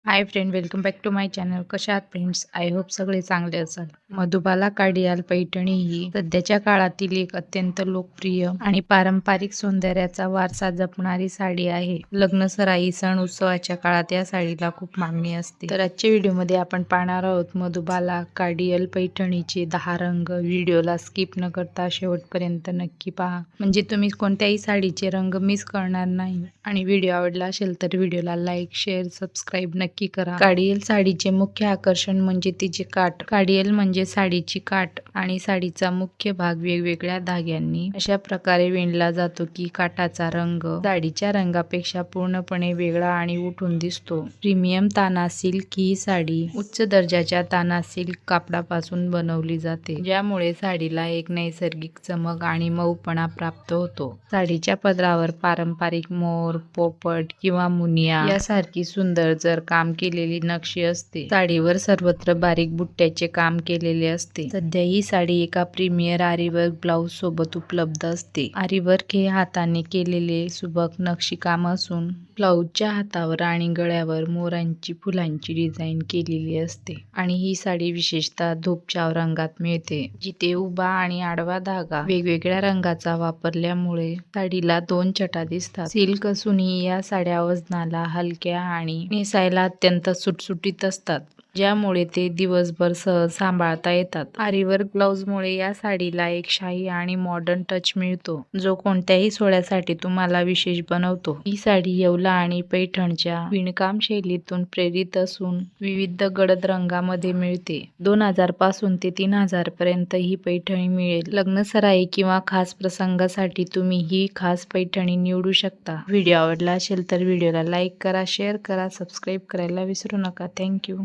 High friend, welcome back to my channel. कशा आहात friends? I hope सगळे चांगले असाल. मधुबाला काडियाल पैठणी ही सध्याच्या काळातील एक अत्यंत लोकप्रिय आणि पारंपरिक सौंदर्याचा वारसा जपणारी साडी आहे. लग्न, सराई, सण उत्सवाच्या काळात या साडीला खूप मागणी असते. तर आजच्या व्हिडिओमध्ये आपण पाहणार आहोत मधुबाला काडियाल पैठणीचे 10 रंग. व्हिडिओला स्किप न करता शेवटपर्यंत नक्की पहा, म्हणजे तुम्ही कोणत्याही साडीचे रंग मिस करणार नाही. आणि व्हिडिओ आवडला असेल तर व्हिडिओला लाईक, शेअर, सबस्क्राईब नक्की करा. काडियाल साडीचे मुख्य आकर्षण म्हणजे तिचे काठ. काडियाल म्हणजे साडीची काठ आणि साडीचा मुख्य भाग वेगवेगळ्या धाग्यांनी अशा प्रकारे विणला जातो की काठाचा रंग साडीच्या रंगापेक्षा पूर्णपणे वेगळा आणि उठून दिसतो. प्रीमियम ताना सिल्क ही साडी उच्च दर्जाच्या ताना सिल्क कापडापासून बनवली जाते, ज्यामुळे साडीला एक नैसर्गिक चमक आणि मऊपणा प्राप्त होतो. साडीच्या पदरावर पारंपरिक मोर, पोपट किंवा मुनिया यासारखी सुंदर जर काम केलेली नक्षी असते. साडीवर सर्वत्र बारीक बुट्ट्याचे काम केलेले असते. सध्या ही साडी एका प्रीमियर आरीवर्क ब्लाउज सोबत उपलब्ध असते. आरीवर्क हे हाताने केलेले सुबक नक्षीकाम असून ब्लाउजच्या हातावर आणि गळ्यावर मोरांची फुलांची डिझाईन केलेली असते. आणि ही साडी विशेषतः धूपचाव रंगात मिळते, जिथे उभा आणि आडवा धागा वेगवेगळ्या रंगाचा वापरल्यामुळे साडीला 2 छटा दिसतात. सिल्क असूनही या साड्या वजनाला हलक्या आणि नेसायला अत्यंत सुटसुटीत असतात, ज्यामुळे ते दिवसभर सहज सांभाळता येतात. आरीवर्क ब्लाउजमुळे या साडीला एक शाही आणि मॉडर्न टच मिळतो, जो कोणत्याही सोहळ्यासाठी तुम्हाला विशेष बनवतो. ही साडी येवला आणि पैठणच्या विणकाम शैलीतून प्रेरित असून विविध गडद रंगामध्ये मिळते. 2000 पासून ते 3000 पर्यंत ही पैठणी मिळेल. लग्न, सराई किंवा खास प्रसंगासाठी तुम्ही ही खास पैठणी निवडू शकता. व्हिडिओ आवडला असेल तर व्हिडिओला लाईक करा, शेअर करा, सबस्क्राईब करायला विसरू नका. थँक्यू.